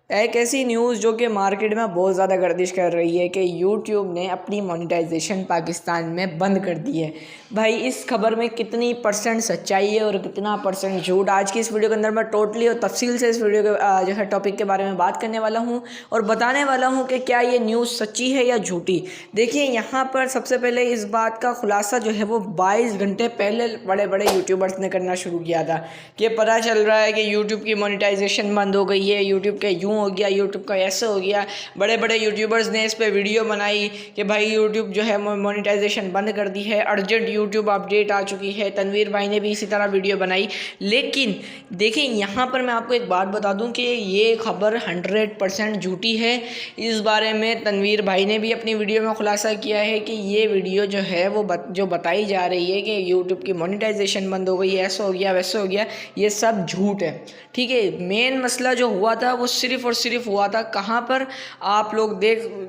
एक ऐसी न्यूज़ जो कि मार्केट में बहुत ज़्यादा गर्दिश कर रही है कि यूट्यूब ने अपनी मोनेटाइजेशन पाकिस्तान में बंद कर दी है। भाई इस खबर में कितनी परसेंट सच्चाई है और कितना परसेंट झूठ, आज की इस वीडियो के अंदर मैं टोटली और तफसील से इस वीडियो के जो है टॉपिक के बारे में बात करने वाला हूँ और बताने वाला हूँ कि क्या ये न्यूज़ सच्ची है या झूठी। देखिए यहाँ पर सबसे पहले इस बात का खुलासा जो है वो 22 घंटे पहले बड़े बड़े यूट्यूबर्स ने करना शुरू किया था कि पता चल रहा है कि यूट्यूब की मोनेटाइजेशन बंद हो गई है, यूट्यूब के यूँ हो गया, यूट्यूब का ऐसे हो गया। बड़े बड़े यूट्यूबर्स ने इस पे वीडियो बनाई कि भाई यूट्यूब जो है मोनेटाइजेशन बंद कर दी है, अर्जेंट यूट्यूब अपडेट आ चुकी है। तनवीर भाई ने भी इसी तरह वीडियो बनाई। लेकिन देखिए यहाँ पर मैं आपको एक बात बता दूं कि ये खबर 100% झूठी है। इस बारे में तनवीर भाई ने भी अपनी वीडियो में खुलासा किया है कि ये वीडियो जो है वो जो बताई जा रही है कि यूट्यूब की मोनेटाइजेशन बंद हो गई, ऐसा हो गया वैसा हो गया, ये सब झूठ है। ठीक है, मेन मसला जो हुआ था वो सिर्फ़ और सिर्फ हुआ था कहाँ पर, आप लोग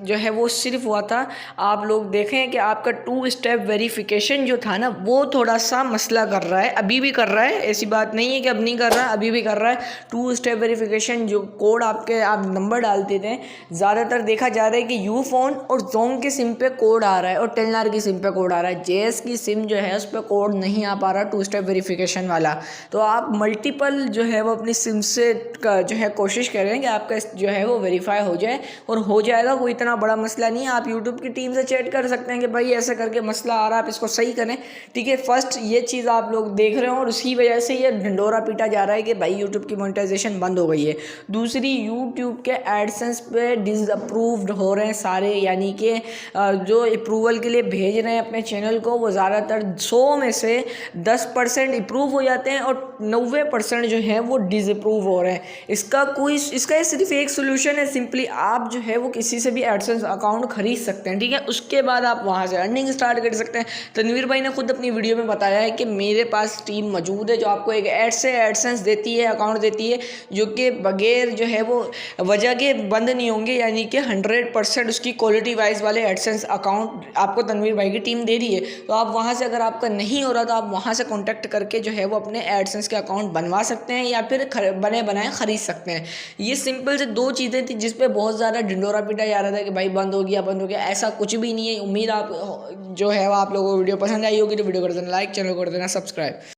जो है वो सिर्फ हुआ था, आप लोग देखें कि आपका 2 स्टेप वेरिफिकेशन जो था ना वो थोड़ा सा मसला कर रहा है, अभी भी कर रहा है। ऐसी बात नहीं है कि अब नहीं कर रहा है, अभी भी कर रहा है। 2 स्टेप वेरिफिकेशन जो कोड आप नंबर डालते थे, ज़्यादातर देखा जा रहा है कि यू फोन और जोंग की सिम पे कोड आ रहा है और टेलनार की सिम पे कोड आ रहा है। जेएस की सिम जो है उस पर कोड नहीं आ पा रहा 2 स्टेप वेरिफिकेशन वाला। तो आप मल्टीपल जो है वो अपनी सिम से जो है कोशिश करें कि आपका जो है वो वेरीफाई हो जाए, और हो जाएगा। कोई इतना बड़ा मसला नहीं है। आप यूट्यूब की टीम से चैट कर सकते हैं कि भाई ऐसा करके मसला आ रहा है, आप इसको सही करें। ठीक है, फर्स्ट ये चीज़ आप लोग देख रहे हो और उसी वजह से ये ढिंडोरा पीटा जा रहा है कि भाई यूट्यूब की मोनेटाइजेशन बंद हो गई है। दूसरी, यूट्यूब के एडसेंस पे डिसअप्रूव्ड हो रहे हैं सारे, यानी कि जो अप्रूवल के लिए भेज रहे हैं अपने चैनल को वो ज़्यादातर 100 में से 10% अप्रूव हो जाते हैं और 90% जो है वो डिसअप्रूव हो रहे हैं। इसका सिर्फ एक सोल्यूशन है, सिंपली आप जो है वो किसी से भी एडसेंस अकाउंट खरीद सकते हैं। ठीक है, उसके बाद आप वहाँ से अर्निंग स्टार्ट कर सकते हैं। तनवीर भाई ने खुद अपनी वीडियो में बताया है कि मेरे पास टीम मौजूद है जो आपको एक एडसेंस देती है, अकाउंट देती है, जो कि बगैर जो है वो वजह के बंद नहीं होंगे, यानी कि 100% उसकी क्वालिटी वाइज वाले एडसेंस अकाउंट आपको तनवीर भाई की टीम दे रही है। तो आप वहाँ से, अगर आपका नहीं हो रहा तो आप वहाँ से कॉन्टैक्ट करके जो है वो अपने एडसेंस के अकाउंट बनवा सकते हैं या फिर बने बनाए खरीद सकते हैं। ये सिंपल से 2 चीज़ें थी जिस पे बहुत ज़्यादा ढिंडोरा पीटा जा रहा था कि भाई बंद हो गया बंद हो गया, ऐसा कुछ भी नहीं है। उम्मीद आप जो है वो आप लोगों को वीडियो पसंद आई होगी, तो वीडियो कर देना लाइक, चैनल कर देना सब्सक्राइब।